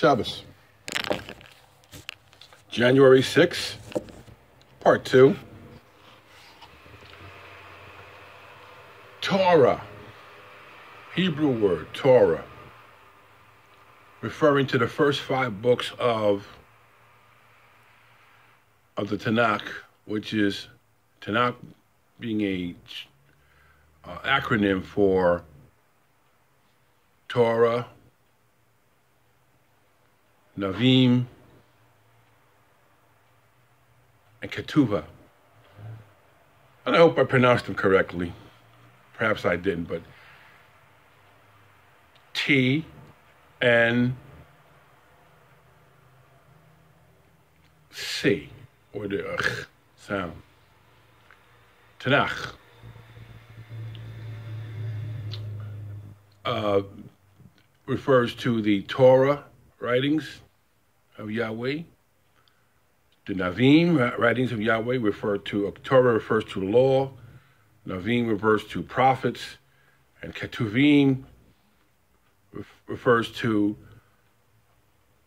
Shabbos. January 6th, part 2. Torah, Hebrew word, Torah, referring to the first 5 books of the Tanakh, which is Tanakh being a acronym for Torah, Navim, and Ketuvah. And I hope I pronounced them correctly. Perhaps I didn't, but T, N, C, or the sound. Tanakh. Refers to the Torah writings of Yahweh. The Navim writings of Yahweh Torah refers to law. Navim refers to prophets. And Ketuvim refers to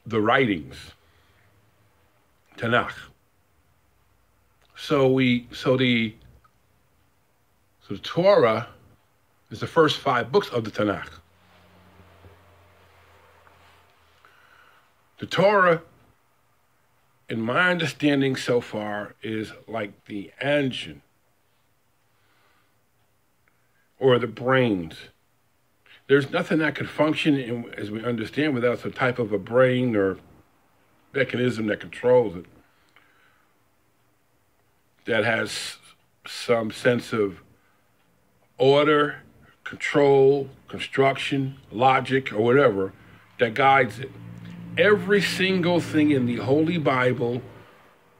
the writings. Tanakh. So the Torah is the first 5 books of the Tanakh. The Torah, in my understanding so far, is like the engine or the brains. There's nothing that could function, as we understand, without some type of a brain or mechanism that controls it, that has some sense of order, control, construction, logic, or whatever that guides it. Every single thing in the Holy Bible,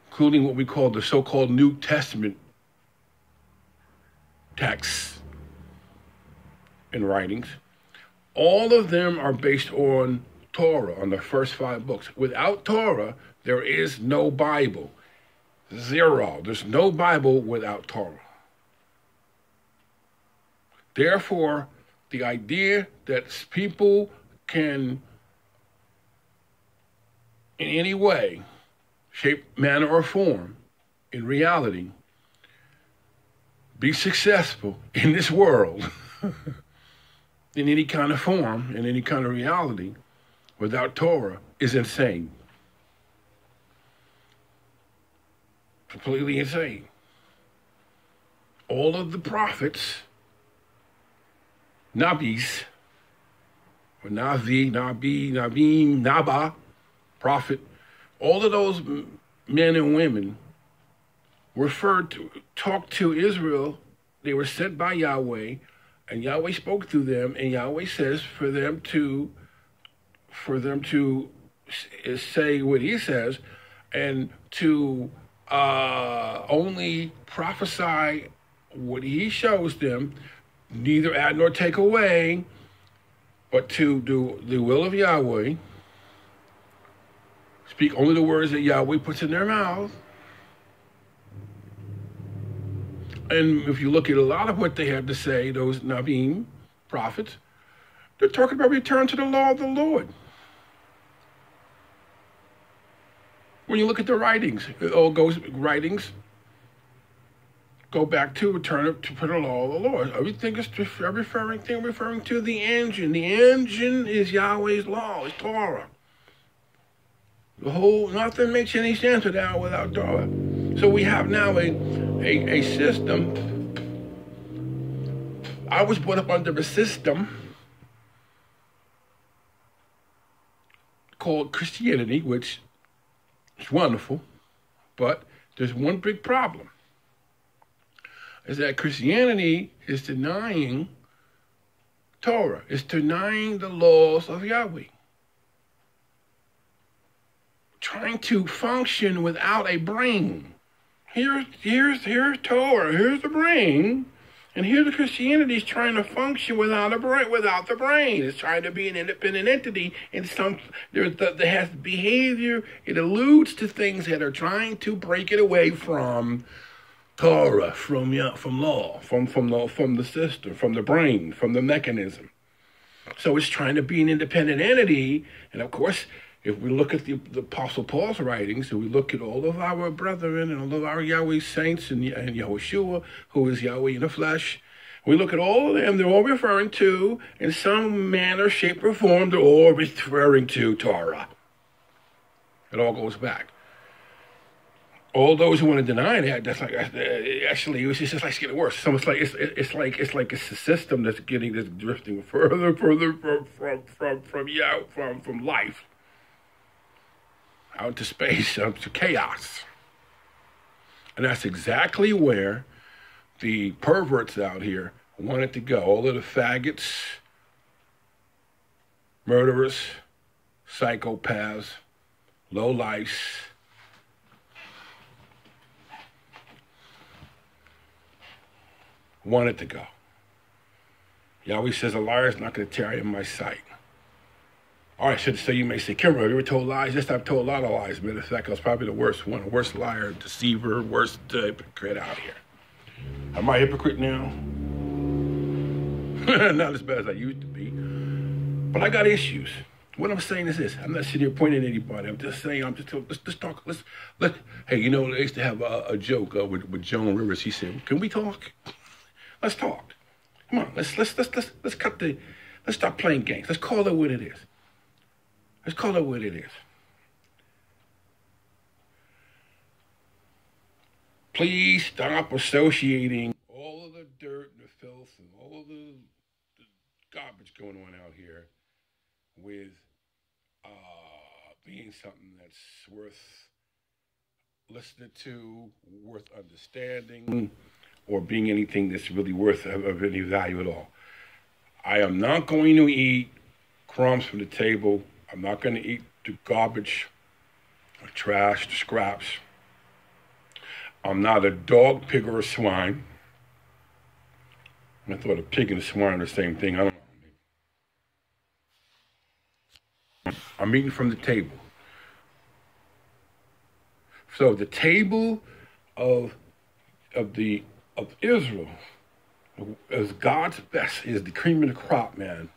including what we call the so-called New Testament texts and writings, all of them are based on Torah, on the first 5 books. Without Torah, there is no Bible. Zero. There's no Bible without Torah. Therefore, the idea that people can, in any way, shape, manner, or form, in reality, be successful in this world, in any kind of form, in any kind of reality, without Torah, is insane. Completely insane. All of the prophets, Nabis, or Navi, Nabi, Nabim, Naba, prophet, all of those men and women talked to Israel. They were sent by Yahweh, and Yahweh spoke through them, and Yahweh says for them to say what he says, and to only prophesy what he shows them, neither add nor take away, but to do the will of Yahweh, speak only the words that Yahweh puts in their mouth. And if you look at a lot of what they have to say, those Navim, prophets, they're talking about return to the law of the Lord. When you look at the writings, writings go back to return to the law of the Lord. Everything is referring to the engine. The engine is Yahweh's law, it's Torah. Nothing makes any sense without Torah. So we have now a system. I was brought up under a system called Christianity, which is wonderful, but there's one big problem, is that Christianity is denying Torah, is denying the laws of Yahweh. Trying to function without a brain. Here's Torah, here's the brain, and here's the Christianity is trying to function without the brain. It's trying to be an independent entity, and that has behavior. It alludes to things that are trying to break it away from Torah, from law, from the system, from the brain, from the mechanism. So it's trying to be an independent entity, and of course, if we look at the Apostle Paul's writings, and we look at all of our brethren and all of our Yahweh saints and Yahushua, who is Yahweh in the flesh, we look at all of them, they're all referring to, in some manner, shape, or form, they're all referring to Torah. It all goes back. All those who want to deny that, that's like, actually, it's just like getting worse. So it's like a system that's drifting further from life, out to space, out to chaos. And that's exactly where the perverts out here want it to go. All of the faggots, murderers, psychopaths, lowlifes, want it to go. Yahweh says a liar is not going to tarry in my sight. All right, so you may say, Kimber, have you ever told lies? Yes, I've told a lot of lies. Matter of fact, I was probably the worst one, the worst liar, deceiver, worst hypocrite out here. Am I a hypocrite now? Not as bad as I used to be. But I got issues. What I'm saying is this. I'm not sitting here pointing at anybody. I'm just saying, let's talk. Hey, you know, they used to have a joke with Joan Rivers. He said, can we talk? Let's talk. Come on, let's stop playing games. Let's call it what it is. Let's call it what it is. Please stop associating all of the dirt and the filth and all of the garbage going on out here with being something that's worth listening to, worth understanding, or being anything that's really worth of any value at all. I am not going to eat crumbs from the table. I'm not going to eat the garbage, the trash, the scraps. I'm not a dog, pig, or a swine. I thought a pig and a swine are the same thing. I don't know. I'm eating from the table. So the table of Israel is God's best, is the cream of the crop, man.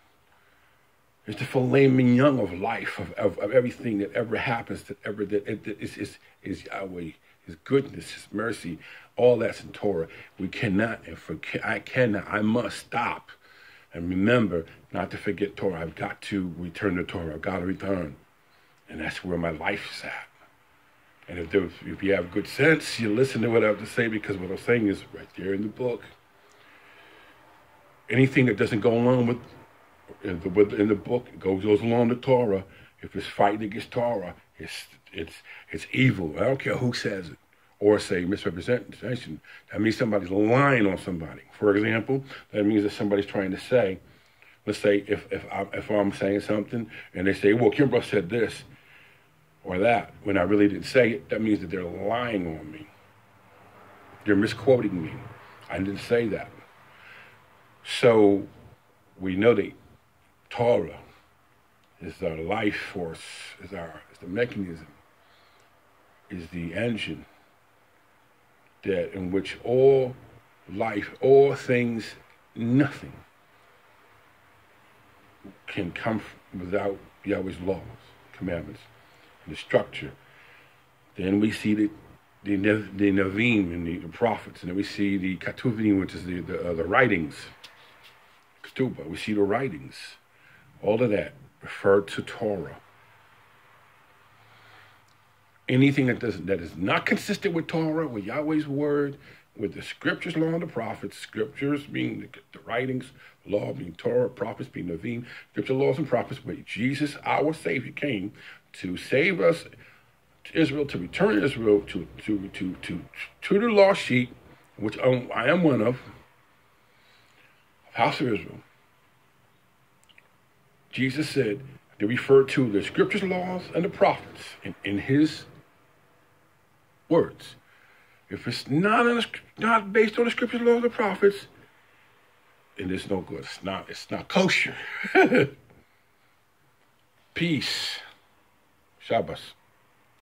It's the filet mignon of life, of everything that ever happens, is Yahweh, His goodness, His mercy, all that's in Torah. We cannot, I must stop and remember not to forget Torah. I've got to return to Torah. I've got to return. And that's where my life is at. And if you have good sense, you listen to what I have to say, because what I'm saying is right there in the book. Anything that doesn't go along with in the book, it goes along the Torah. If it's fighting against Torah, it's evil. I don't care who says it, or say misrepresentation. That means somebody's lying on somebody. For example, that means that somebody's trying to say, let's say if I'm saying something and they say, well, Kimbrough said this or that, when I really didn't say it, that means that they're lying on me. They're misquoting me. I didn't say that. So we know that Torah is our life force, is the mechanism, is the engine that in which all life, all things, nothing can come without Yahweh's laws, commandments, and the structure. Then we see the Navim and the prophets, and then we see the Ketuvim, which is the writings. Ketubah, we see the writings. All of that referred to Torah. Anything that is not consistent with Torah, with Yahweh's word, with the scriptures, law, and the prophets, scriptures being the writings, law being Torah, prophets being Navim, scripture, laws, and prophets, where Jesus, our Savior, came to save us, to Israel, to return Israel to the lost sheep, which I am one of house of Israel. Jesus said they refer to the scriptures, laws, and the prophets in his words. If it's not based on the scriptures, laws, and the prophets, then it's no good. It's not kosher. Peace. Shabbos.